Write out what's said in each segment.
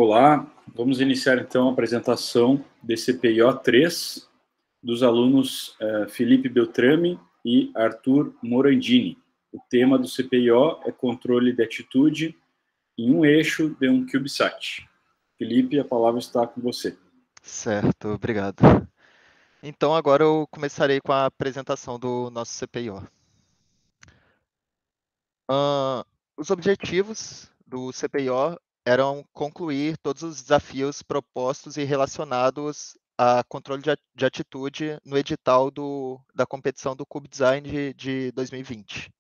Olá, vamos iniciar então a apresentação de CPIO 3 dos alunos Felipe Beltrame e Arthur Morandini. O tema do CPIO é controle de atitude em um eixo de um CubeSat. Felipe, a palavra está com você. Certo, obrigado. Então agora eu começarei com a apresentação do nosso CPIO. Os objetivos do CPIO eram concluir todos os desafios propostos e relacionados a controle de atitude no edital da competição do Cube Design de 2020.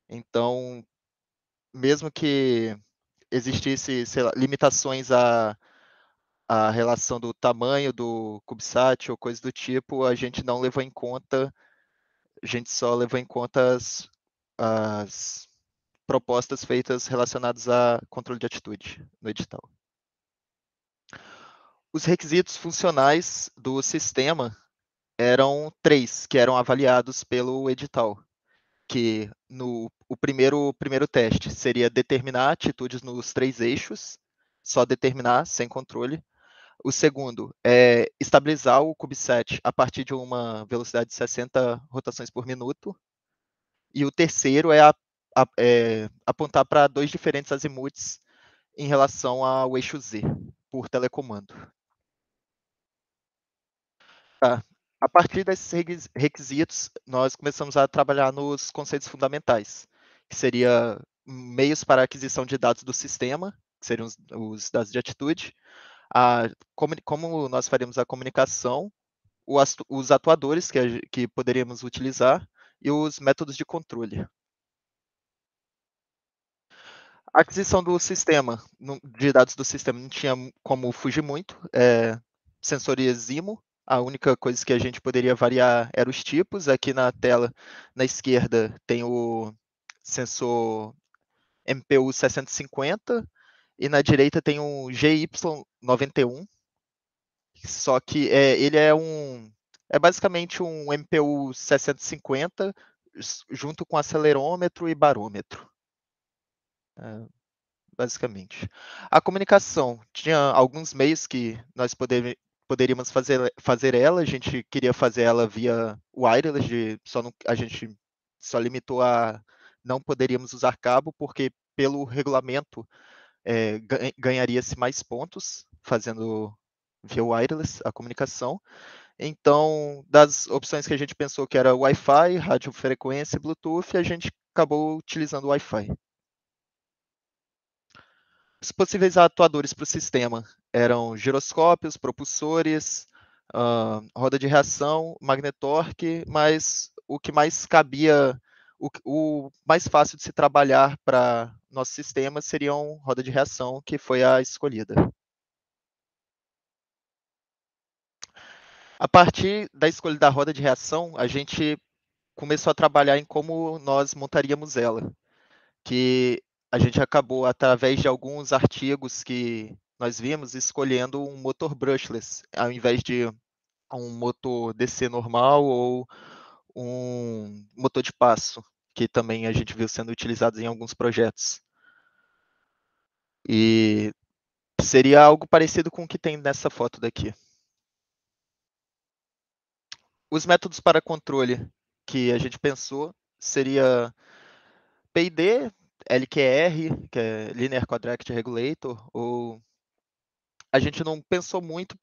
Então, mesmo que existisse, sei lá, limitações à relação do tamanho do CubeSat ou coisa do tipo, a gente não levou em conta, a gente só levou em conta as propostas feitas relacionadas a controle de atitude no edital. Os requisitos funcionais do sistema eram 3, que eram avaliados pelo edital, que o primeiro teste seria determinar atitudes nos 3 eixos, só determinar, sem controle. O segundo é estabilizar o CubeSat a partir de uma velocidade de 60 rotações por minuto. E o terceiro é apontar para 2 diferentes azimuths em relação ao eixo Z, por telecomando. Tá. A partir desses requisitos, nós começamos a trabalhar nos conceitos fundamentais, que seria meios para a aquisição de dados do sistema, que seriam os dados de atitude, como nós faríamos a comunicação, os atuadores que poderíamos utilizar e os métodos de controle. A aquisição do sistema, de dados do sistema, não tinha como fugir muito. Sensorias IMO, a única coisa que a gente poderia variar eram os tipos. Aqui na tela, na esquerda, tem o sensor MPU 650 e na direita tem o GY91, só que ele é basicamente um MPU 650 junto com acelerômetro e barômetro. Basicamente. A comunicação tinha alguns meios que nós poderíamos fazer ela. A gente queria fazer ela via wireless, a gente só limitou a não poderíamos usar cabo, porque pelo regulamento ganharia-se mais pontos fazendo via wireless a comunicação. Então, das opções que a gente pensou que era Wi-Fi, radiofrequência e Bluetooth, a gente acabou utilizando o Wi-Fi. Os possíveis atuadores para o sistema eram giroscópios, propulsores, roda de reação, magnetorque, mas o que mais cabia, o mais fácil de se trabalhar para nosso sistema seriam roda de reação, que foi a escolhida. A partir da escolha da roda de reação, a gente começou a trabalhar em como nós montaríamos ela, que a gente acabou, através de alguns artigos que nós vimos, escolhendo um motor brushless, ao invés de um motor DC normal ou um motor de passo, que também a gente viu sendo utilizados em alguns projetos. E seria algo parecido com o que tem nessa foto daqui. Os métodos para controle que a gente pensou seria PID, LQR, que é Linear Quadratic Regulator, ou a gente não pensou muito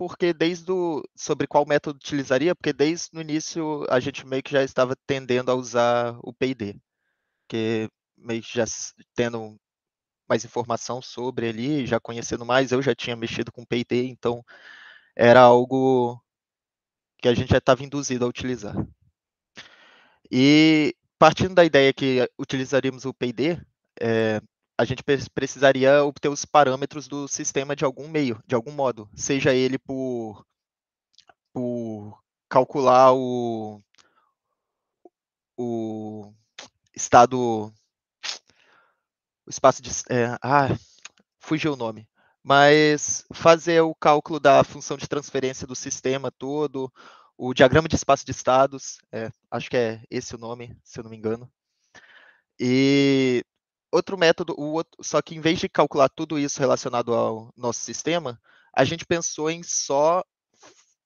sobre qual método utilizaria, porque desde o início a gente meio que já estava tendendo a usar o PID, que meio que já tendo mais informação sobre ele, já conhecendo mais, eu já tinha mexido com PID, então era algo que a gente já estava induzido a utilizar. E partindo da ideia que utilizaríamos o PID, a gente precisaria obter os parâmetros do sistema de algum meio, de algum modo, seja ele por calcular o estado, o espaço de, fugiu o nome, mas fazer o cálculo da função de transferência do sistema todo, o diagrama de espaço de estados, acho que é esse o nome, se eu não me engano, e outro método, só que em vez de calcular tudo isso relacionado ao nosso sistema, a gente pensou em só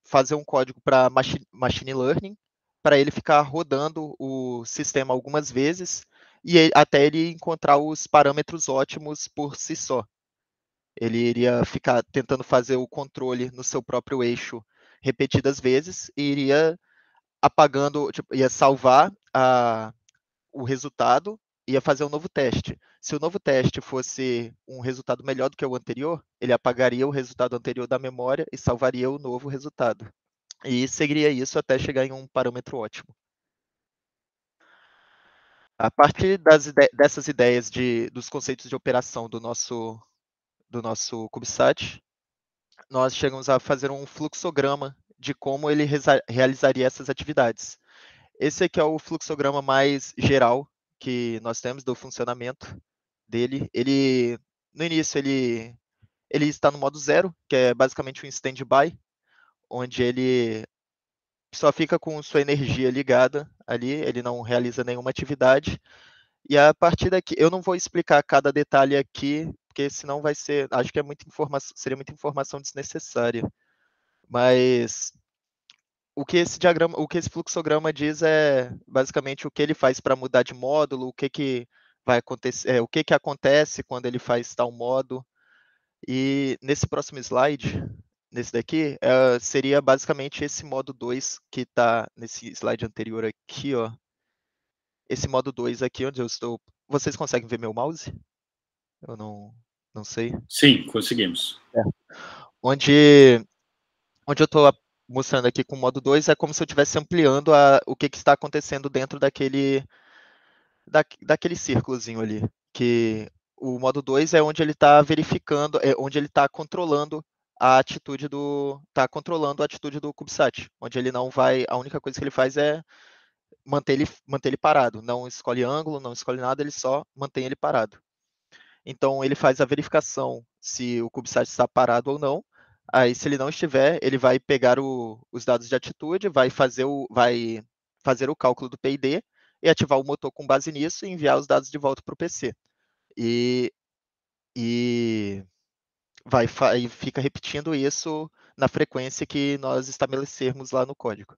fazer um código para machine learning, para ele ficar rodando o sistema algumas vezes e até ele encontrar os parâmetros ótimos por si só. Ele iria ficar tentando fazer o controle no seu próprio eixo repetidas vezes e iria apagando, tipo, ia salvar o resultado e ia fazer um novo teste. Se o novo teste fosse um resultado melhor do que o anterior, ele apagaria o resultado anterior da memória e salvaria o novo resultado. E seguiria isso até chegar em um parâmetro ótimo. A partir dessas ideias dos conceitos de operação do nosso CubeSat, nós chegamos a fazer um fluxograma de como ele realizaria essas atividades. Esse aqui é o fluxograma mais geral que nós temos do funcionamento dele. No início, ele está no modo 0, que é basicamente um standby, onde ele só fica com sua energia ligada ali, ele não realiza nenhuma atividade. E a partir daqui, eu não vou explicar cada detalhe aqui, porque senão vai ser, acho que seria muita informação desnecessária. Mas o que esse fluxograma diz é basicamente o que ele faz para mudar de módulo, o que vai acontecer, o que acontece quando ele faz tal modo. E nesse próximo slide, nesse daqui, seria basicamente esse modo 2 que está nesse slide anterior aqui, ó. Esse modo 2 aqui, onde eu estou. Vocês conseguem ver meu mouse? Eu não sei. Sim, conseguimos. Onde eu estou mostrando aqui com o modo 2 é como se eu estivesse ampliando o que está acontecendo dentro daquele círculozinho ali. Que o modo 2 é onde ele está verificando, é onde ele está controlando a atitude do CubeSat, onde ele não vai, a única coisa que ele faz é manter ele parado, não escolhe ângulo, não escolhe nada, ele só mantém ele parado. Então ele faz a verificação se o CubeSat está parado ou não. Aí se ele não estiver, ele vai pegar os dados de atitude, vai fazer o cálculo do PID e ativar o motor com base nisso e enviar os dados de volta para o PC. E fica repetindo isso na frequência que nós estabelecermos lá no código.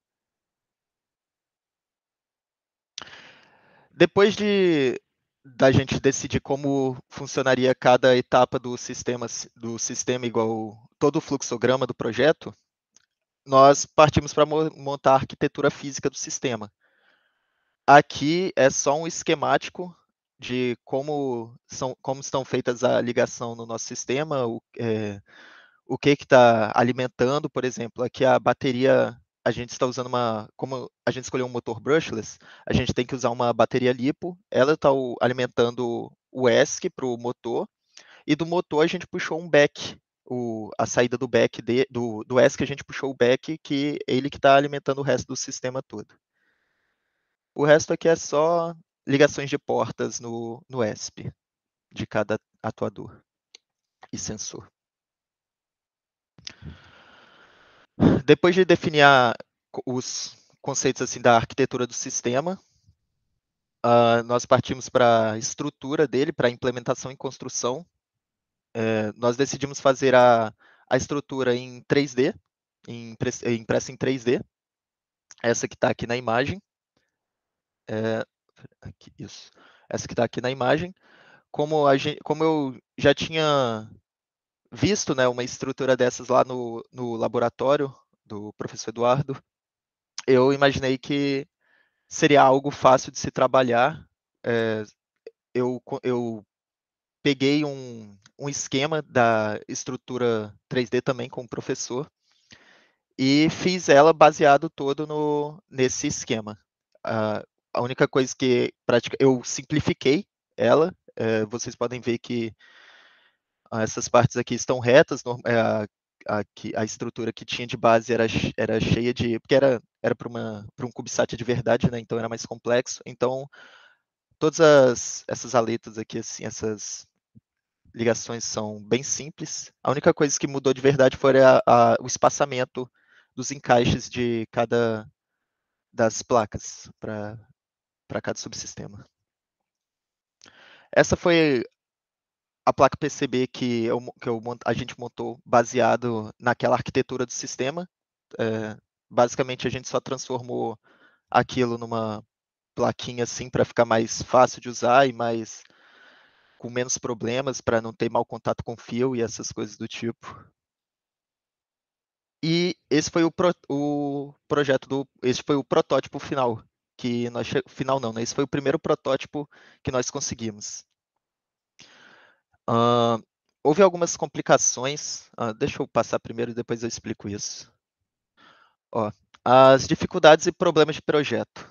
Depois da gente decidir como funcionaria cada etapa do sistema igual todo o fluxograma do projeto, nós partimos para montar a arquitetura física do sistema. Aqui é só um esquemático de como estão feitas a ligação no nosso sistema, o que está alimentando, por exemplo, aqui a bateria, a gente está usando como a gente escolheu um motor brushless, a gente tem que usar uma bateria LiPo, ela está alimentando o ESC para o motor, e do motor a gente puxou um back, a saída do back do ESC a gente puxou o back, que é ele que está alimentando o resto do sistema todo. O resto aqui é só ligações de portas no ESP de cada atuador e sensor. Depois de definir os conceitos assim da arquitetura do sistema, nós partimos para a estrutura dele, para a implementação e construção. Nós decidimos fazer a estrutura em 3D, impressa em 3D, essa que está aqui na imagem. Isso. Essa que está aqui na imagem. Como eu já tinha visto, né, uma estrutura dessas lá no laboratório do professor Eduardo, eu imaginei que seria algo fácil de se trabalhar. Eu peguei um esquema da estrutura 3D também com o professor e fiz ela baseado todo nesse esquema. A única coisa que eu simplifiquei ela, vocês podem ver que essas partes aqui estão retas, a estrutura que tinha de base era cheia de... porque era para um CubeSat de verdade, né? Então era mais complexo. Então, todas essas aletas aqui, assim, essas ligações são bem simples. A única coisa que mudou de verdade foi o espaçamento dos encaixes de cada das placas para cada subsistema. Essa foi a placa PCB a gente montou baseado naquela arquitetura do sistema. Basicamente, a gente só transformou aquilo numa plaquinha assim para ficar mais fácil de usar e com menos problemas, para não ter mau contato com fio e essas coisas do tipo. E esse foi o projeto esse foi o protótipo final que final não, né? Esse foi o primeiro protótipo que nós conseguimos. Houve algumas complicações. Deixa eu passar primeiro e depois eu explico isso. Ó, as dificuldades e problemas de projeto.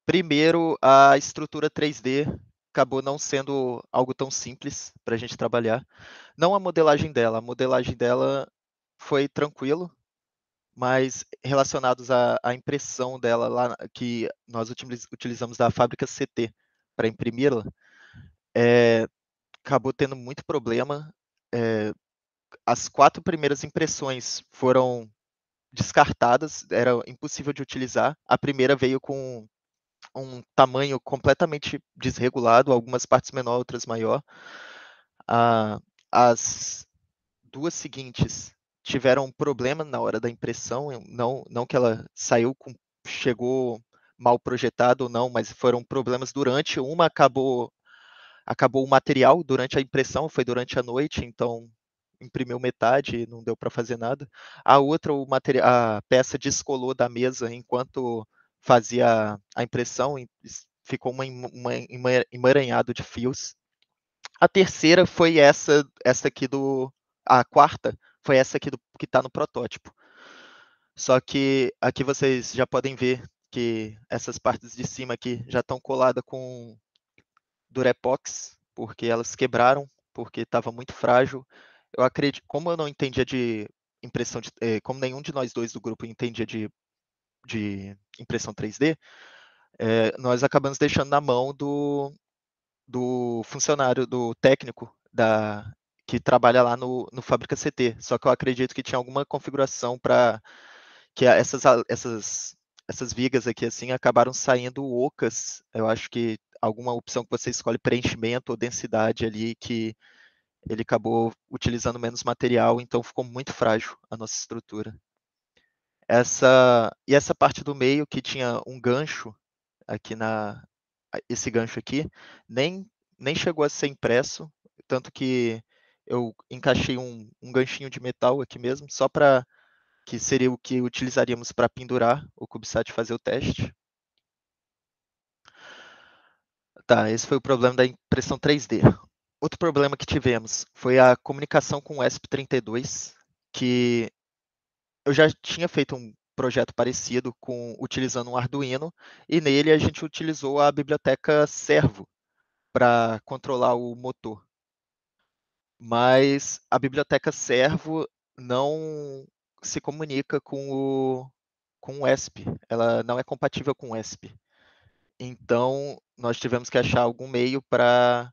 Primeiro, a estrutura 3D acabou não sendo algo tão simples para a gente trabalhar. Não a modelagem dela foi tranquilo, mas relacionados à impressão dela lá, que nós utilizamos da fábrica CT para imprimi-la, acabou tendo muito problema. As 4 primeiras impressões foram descartadas, era impossível de utilizar. A primeira veio com um tamanho completamente desregulado, algumas partes menor, outras maior. As 2 seguintes tiveram um problema na hora da impressão, não que ela chegou mal projetada ou não, mas foram problemas durante. Uma acabou o material durante a impressão, foi durante a noite, então imprimiu metade e não deu para fazer nada. A outra, a peça descolou da mesa enquanto fazia a impressão, ficou um emaranhado de fios. A terceira foi essa aqui a quarta foi essa aqui que está no protótipo. Só que aqui vocês já podem ver que essas partes de cima aqui já estão coladas com Durepox, porque elas quebraram, porque estava muito frágil. Eu acredito, como eu não entendia de impressão como nenhum de nós dois do grupo entendia de impressão 3D, nós acabamos deixando na mão do funcionário, do técnico que trabalha lá no Fábrica CT. Só que eu acredito que tinha alguma configuração para que essas vigas aqui assim acabaram saindo ocas. Eu acho que alguma opção que você escolhe, preenchimento ou densidade ali, que ele acabou utilizando menos material, então ficou muito frágil a nossa estrutura. Essa parte do meio que tinha um gancho aqui esse gancho aqui nem chegou a ser impresso, tanto que eu encaixei um ganchinho de metal aqui mesmo, só para que seria o que utilizaríamos para pendurar o CubeSat e fazer o teste. Tá, esse foi o problema da impressão 3D. Outro problema que tivemos foi a comunicação com o ESP32, que eu já tinha feito um projeto parecido utilizando um Arduino, e nele a gente utilizou a biblioteca Servo para controlar o motor. Mas a biblioteca Servo não se comunica com o ESP, ela não é compatível com o ESP. Então, nós tivemos que achar algum meio para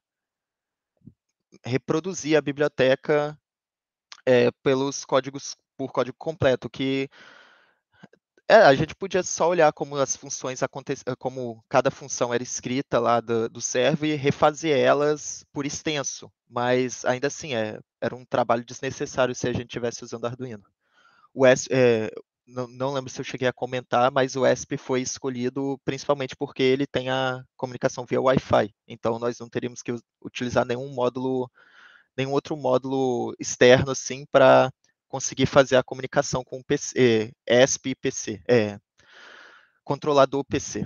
reproduzir a biblioteca por código completo, que a gente podia só olhar como as funções como cada função era escrita lá do server e refazer elas por extenso, mas ainda assim era um trabalho desnecessário se a gente estivesse usando Arduino. Não lembro se eu cheguei a comentar, mas o ESP foi escolhido principalmente porque ele tem a comunicação via Wi-Fi, então nós não teríamos que utilizar nenhum outro módulo externo assim para conseguir fazer a comunicação com o PC, ESP e PC, controlador PC.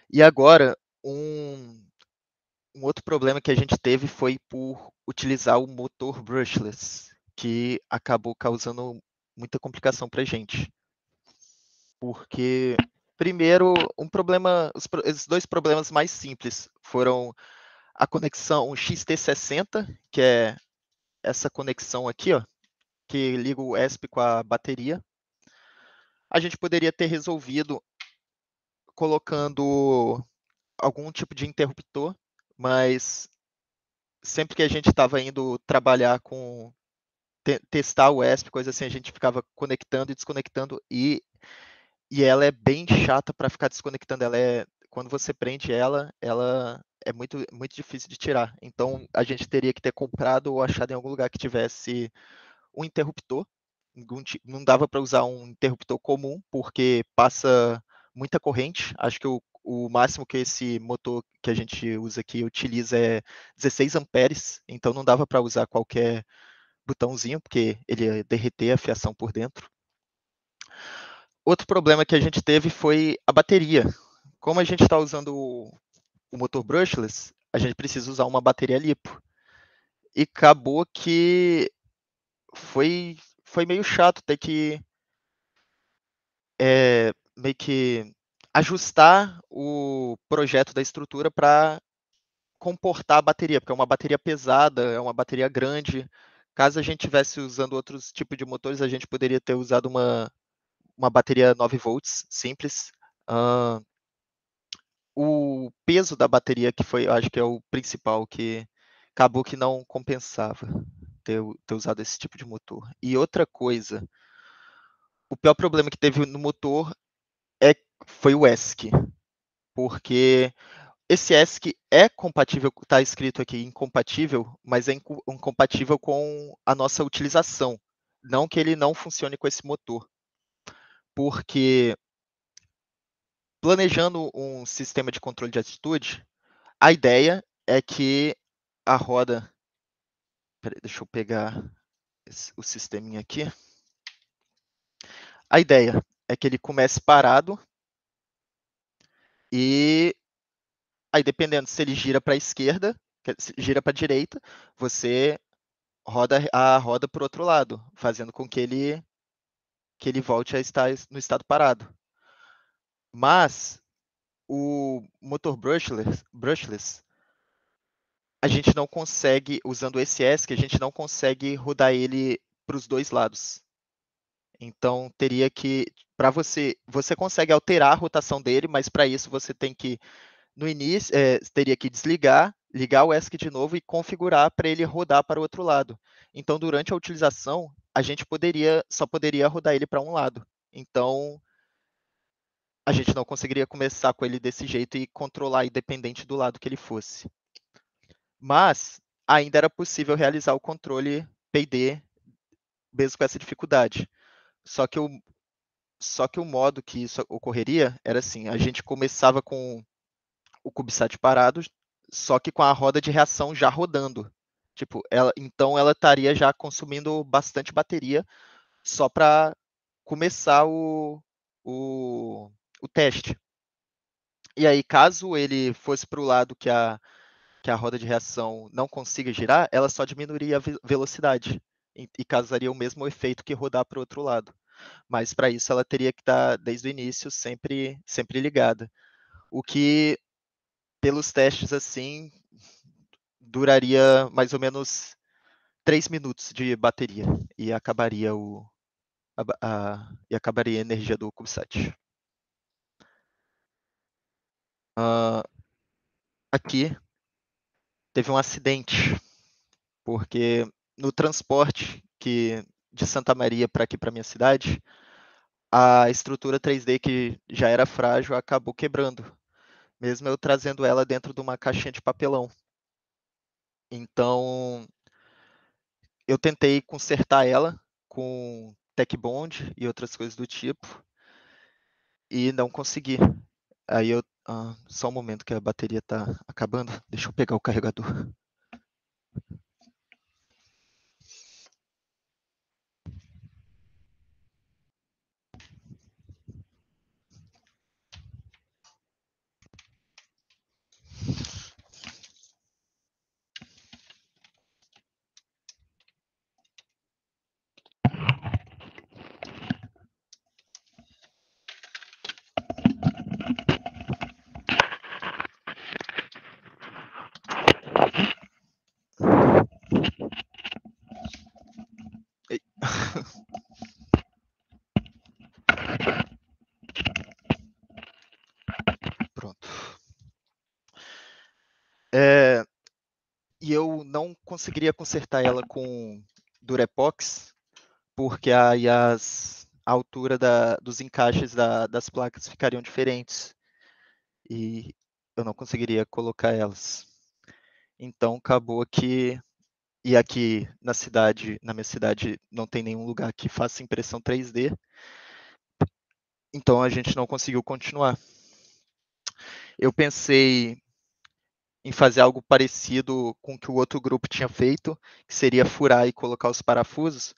E agora, um outro problema que a gente teve foi por utilizar o motor brushless, que acabou causando muita complicação para a gente. Porque, primeiro, os 2 problemas mais simples foram a conexão XT60, que é essa conexão aqui, ó, que liga o ESP com a bateria. A gente poderia ter resolvido colocando algum tipo de interruptor, mas sempre que a gente estava indo trabalhar testar o ESP, coisa assim, a gente ficava conectando e desconectando, e ela é bem chata para ficar desconectando. Quando você prende ela é muito, muito difícil de tirar. Então, a gente teria que ter comprado ou achado em algum lugar que tivesse um interruptor. Não dava para usar um interruptor comum, porque passa muita corrente. Acho que o máximo que esse motor que a gente usa aqui utiliza é 16 amperes, então não dava para usar qualquer botãozinho, porque ele ia derreter a fiação por dentro. Outro problema que a gente teve foi a bateria. Como a gente está usando o motor brushless, a gente precisa usar uma bateria LiPo. E acabou que foi meio chato ter que meio que ajustar o projeto da estrutura para comportar a bateria, porque é uma bateria pesada, é uma bateria grande. Caso a gente tivesse usando outros tipos de motores, a gente poderia ter usado uma bateria 9 volts simples. O peso da bateria que foi, eu acho que é o principal, que acabou que não compensava ter usado esse tipo de motor. E outra coisa, o pior problema que teve no motor foi o ESC, porque esse ESC é compatível, está escrito aqui incompatível, mas é incompatível com a nossa utilização. Não que ele não funcione com esse motor, porque planejando um sistema de controle de atitude, a ideia é que a roda. Peraí, deixa eu pegar o sisteminha aqui. A ideia é que ele comece parado e aí, dependendo se ele gira para a esquerda, gira para a direita, você roda a roda para o outro lado, fazendo com que ele volte a estar no estado parado. Mas o motor brushless, a gente não consegue, usando esse ESC, a gente não consegue rodar ele para os dois lados. Então teria que, para você consegue alterar a rotação dele, mas para isso você tem que, no início, teria que desligar, ligar o ESC de novo e configurar para ele rodar para o outro lado. Então, durante a utilização, a gente só poderia rodar ele para um lado. Então, a gente não conseguiria começar com ele desse jeito e controlar independente do lado que ele fosse. Mas ainda era possível realizar o controle P&D mesmo com essa dificuldade. Só que o modo que isso ocorreria era assim: a gente começava com o CubeSat parado, só que com a roda de reação já rodando. Tipo, então ela estaria já consumindo bastante bateria só para começar o teste. E aí, caso ele fosse para o lado que a roda de reação não consiga girar, ela só diminuiria a velocidade e causaria o mesmo efeito que rodar para o outro lado. Mas para isso ela teria que estar desde o início sempre ligada. O que, pelos testes assim, duraria mais ou menos 3 minutos de bateria e acabaria a energia do CubeSat. Aqui teve um acidente, porque no transporte de Santa Maria para aqui, para minha cidade, a estrutura 3D que já era frágil acabou quebrando, mesmo eu trazendo ela dentro de uma caixinha de papelão. Então, eu tentei consertar ela com Tech Bond e outras coisas do tipo e não consegui. Aí só um momento que a bateria tá acabando. Deixa eu pegar o carregador. Pronto. E eu não conseguiria consertar ela com Durepox, porque aí a altura dos encaixes das placas ficariam diferentes. E eu não conseguiria colocar elas. Então acabou que, e aqui na minha cidade, não tem nenhum lugar que faça impressão 3D, então a gente não conseguiu continuar. Eu pensei em fazer algo parecido com o que o outro grupo tinha feito, que seria furar e colocar os parafusos,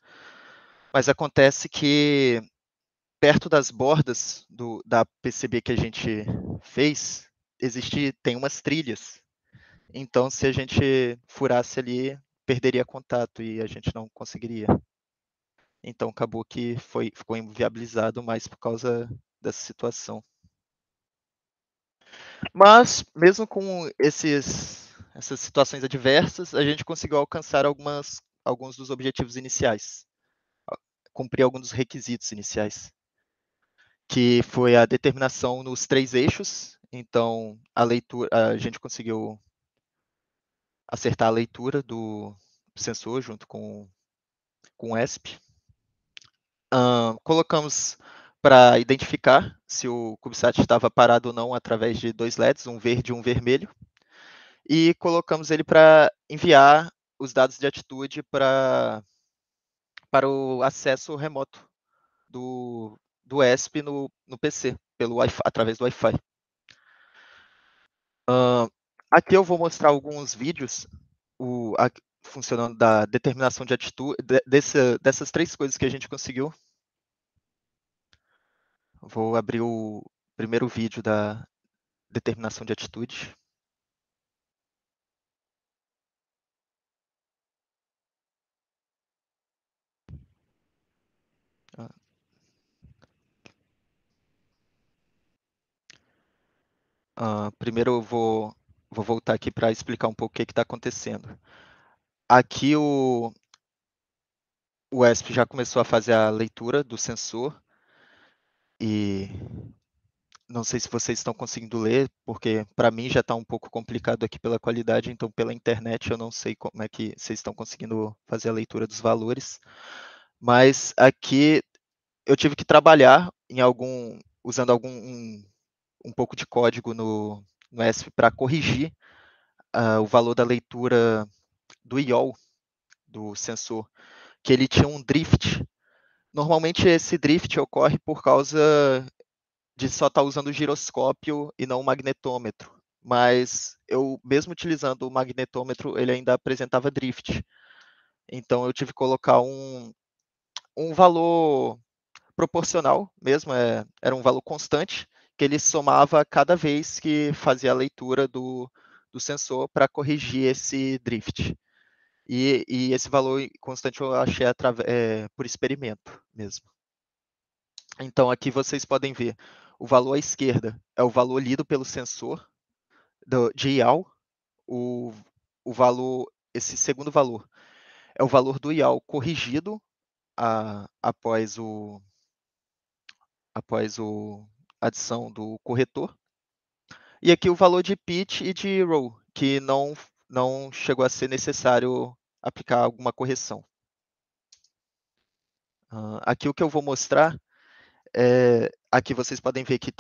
mas acontece que perto das bordas da PCB que a gente fez, tem umas trilhas. Então, se a gente furasse ali, perderia contato e a gente não conseguiria. Então, acabou que ficou inviabilizado mais por causa dessa situação. Mas, mesmo com essas situações adversas, a gente conseguiu alcançar alguns dos objetivos iniciais, cumprir alguns dos requisitos iniciais, que foi a determinação nos 3 eixos. Então, a gente conseguiu acertar a leitura do sensor junto com o ESP. Colocamos para identificar se o CubeSat estava parado ou não através de 2 LEDs, um verde e um vermelho. E colocamos ele para enviar os dados de atitude para o acesso remoto do ESP no PC, através do Wi-Fi. Aqui eu vou mostrar alguns vídeos funcionando da determinação de atitude, dessas 3 coisas que a gente conseguiu. Vou abrir o primeiro vídeo da determinação de atitude. Primeiro eu vou voltar aqui para explicar um pouco o que está acontecendo. Aqui o ESP já começou a fazer a leitura do sensor e não sei se vocês estão conseguindo ler, porque para mim já está um pouco complicado aqui pela qualidade, então pela internet eu não sei como é que vocês estão conseguindo fazer a leitura dos valores. Mas aqui eu tive que trabalhar usando um pouco de código no ESP para corrigir o valor da leitura do IOL do sensor, que ele tinha um drift. Normalmente esse drift ocorre por causa de só estar usando o giroscópio e não o magnetômetro. Mas eu, mesmo utilizando o magnetômetro, ele ainda apresentava drift. Então eu tive que colocar um valor proporcional mesmo, era um valor constante, que ele somava cada vez que fazia a leitura do sensor para corrigir esse drift. E esse valor constante eu achei por experimento mesmo. Então aqui vocês podem ver, o valor à esquerda é o valor lido pelo sensor de IAL, esse segundo valor é o valor do IAL corrigido após a adição do corretor. E aqui o valor de pitch e de roll, que não chegou a ser necessário aplicar alguma correção. Aqui o que eu vou mostrar, aqui vocês podem ver que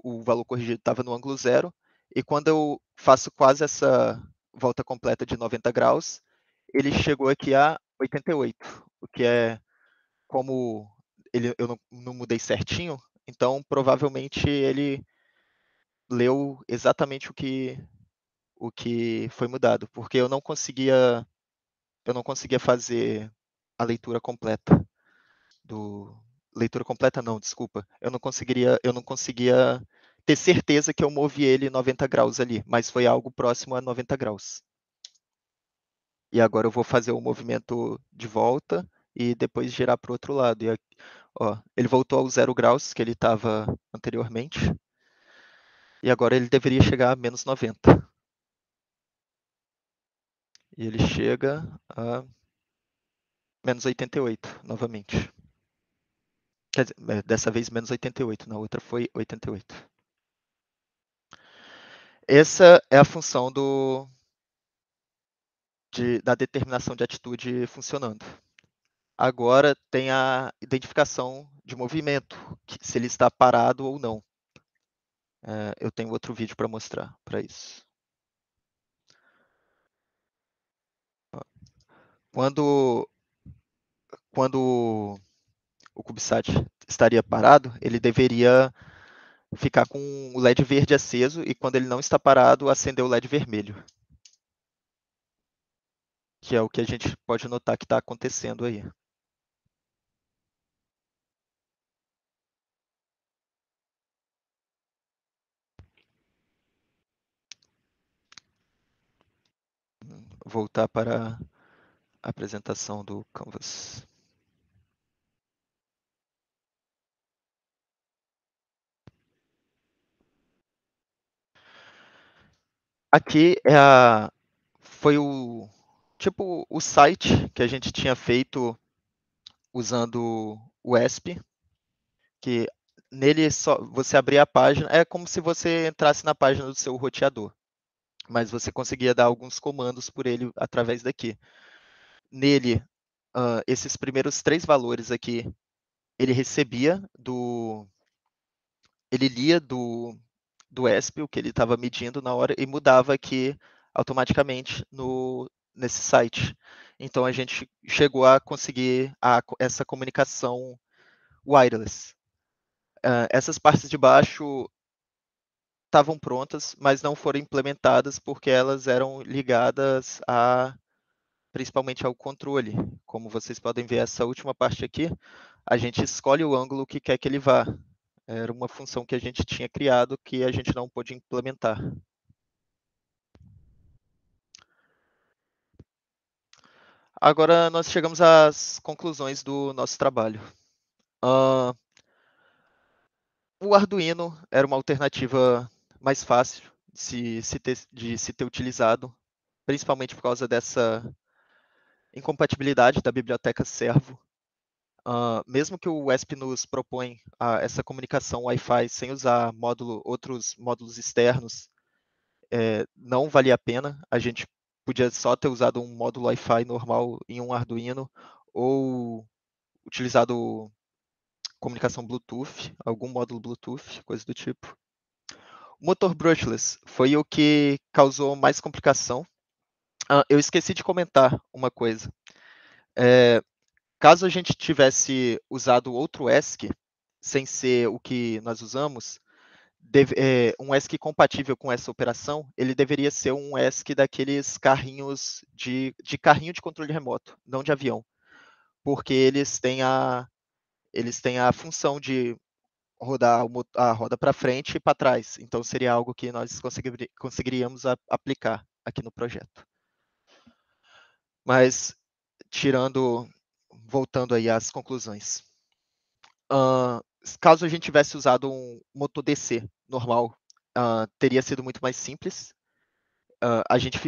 o valor corrigido estava no ângulo 0, e quando eu faço quase essa volta completa de 90 graus, ele chegou aqui a 88, o que é como eu não mudei certinho, então provavelmente ele leu exatamente o que foi mudado, porque eu não conseguia fazer a leitura completa leitura completa não, desculpa. Eu não conseguia ter certeza que eu movi ele 90 graus ali, mas foi algo próximo a 90 graus. E agora eu vou fazer o movimento de volta e depois girar para o outro lado. E ele voltou aos 0 graus que ele estava anteriormente. E agora ele deveria chegar a menos 90. E ele chega a menos 88 novamente. Quer dizer, dessa vez menos 88, na outra foi 88. Essa é a função da determinação de atitude funcionando. Agora tem a identificação de movimento, se ele está parado ou não. Eu tenho outro vídeo para mostrar para isso. Quando o CubeSat estaria parado, ele deveria ficar com o LED verde aceso e quando ele não está parado, acender o LED vermelho. Que é o que a gente pode notar que está acontecendo aí. Voltar para a apresentação do Canvas. Aqui foi o site que a gente tinha feito usando o ESP, que nele só você abria a página, é como se você entrasse na página do seu roteador, mas você conseguia dar alguns comandos por ele através daqui. Nele, esses primeiros 3 valores aqui, ele lia do ESP, o que ele estava medindo na hora, e mudava aqui automaticamente nesse site. Então a gente chegou a conseguir essa comunicação wireless. Essas partes de baixo estavam prontas, mas não foram implementadas porque elas eram ligadas principalmente ao controle. Como vocês podem ver, essa última parte aqui, a gente escolhe o ângulo que quer que ele vá. Era uma função que a gente tinha criado que a gente não pôde implementar. Agora nós chegamos às conclusões do nosso trabalho. O Arduino era uma alternativa mais fácil de se ter utilizado, principalmente por causa dessa incompatibilidade da biblioteca Servo. Mesmo que o ESP nos propõe essa comunicação Wi-Fi sem usar outros módulos externos, não valia a pena. A gente podia só ter usado um módulo Wi-Fi normal em um Arduino ou utilizado comunicação Bluetooth, algum módulo Bluetooth, coisa do tipo. O motor brushless foi o que causou mais complicação. Eu esqueci de comentar uma coisa. Caso a gente tivesse usado outro ESC, sem ser o que nós usamos, um ESC compatível com essa operação, ele deveria ser um ESC daqueles carrinhos de carrinho de controle remoto, não de avião, porque eles têm a função de rodar a roda para frente e para trás. Então seria algo que nós conseguiríamos aplicar aqui no projeto. Mas voltando aí às conclusões. Caso a gente tivesse usado um motor DC normal, teria sido muito mais simples. A gente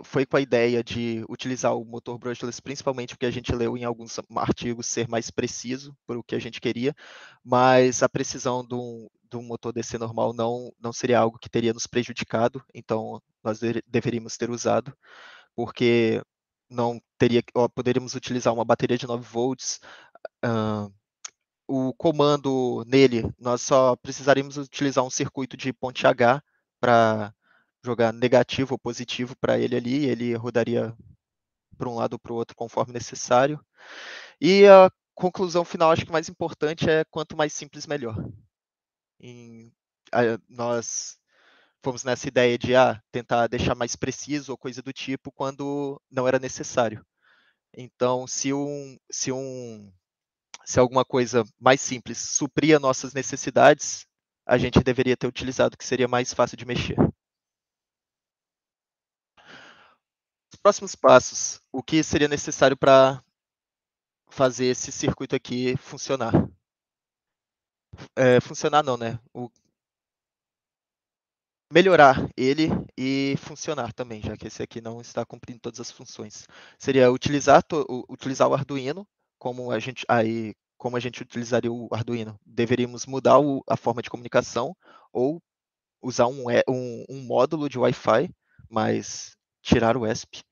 foi com a ideia de utilizar o motor brushless, principalmente porque a gente leu em alguns artigos ser mais preciso para o que a gente queria, mas a precisão de um motor DC normal não seria algo que teria nos prejudicado, então nós deveríamos ter usado, porque poderíamos utilizar uma bateria de 9 volts, o comando nele, nós só precisaríamos utilizar um circuito de ponte H para jogar negativo ou positivo para ele ali, ele rodaria para um lado ou para o outro conforme necessário. E a conclusão final, acho que mais importante é quanto mais simples, melhor. Nós fomos nessa ideia de tentar deixar mais preciso ou coisa do tipo quando não era necessário. Então, se alguma coisa mais simples supria nossas necessidades, a gente deveria ter utilizado, que seria mais fácil de mexer. Os próximos passos, o que seria necessário para fazer esse circuito aqui funcionar? Funcionar não, né? Melhorar ele e funcionar também, já que esse aqui não está cumprindo todas as funções. Seria utilizar o Arduino, como a gente utilizaria o Arduino. Deveríamos mudar a forma de comunicação ou usar um módulo de Wi-Fi, mas tirar o ESP.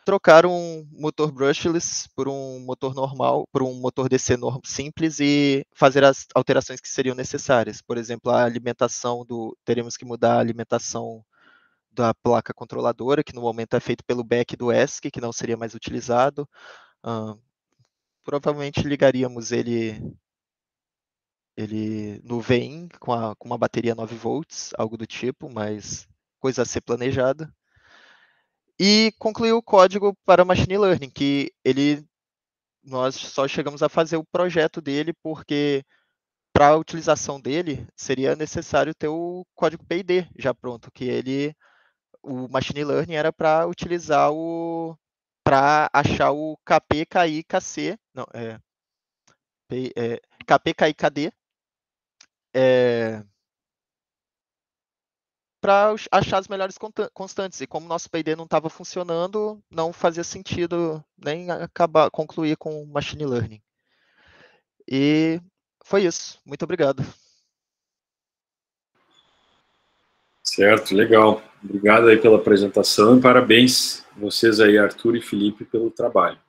trocar um motor brushless por um motor normal, por um motor DC simples e fazer as alterações que seriam necessárias. Por exemplo, a alimentação teríamos que mudar a alimentação da placa controladora, que no momento é feito pelo back do ESC, que não seria mais utilizado. Provavelmente ligaríamos ele no VIN com uma bateria 9 volts, algo do tipo, mas coisa a ser planejada. E concluir o código para Machine Learning, que nós só chegamos a fazer o projeto dele porque para a utilização dele seria necessário ter o código PID já pronto, que o Machine Learning era para utilizar para achar o KP, KI, KC, não, KP, KI, KD, para achar as melhores constantes. E como o nosso PID não estava funcionando, não fazia sentido nem concluir com Machine Learning. E foi isso. Muito obrigado. Certo, legal. Obrigado aí pela apresentação e parabéns vocês aí, Arthur e Felipe, pelo trabalho.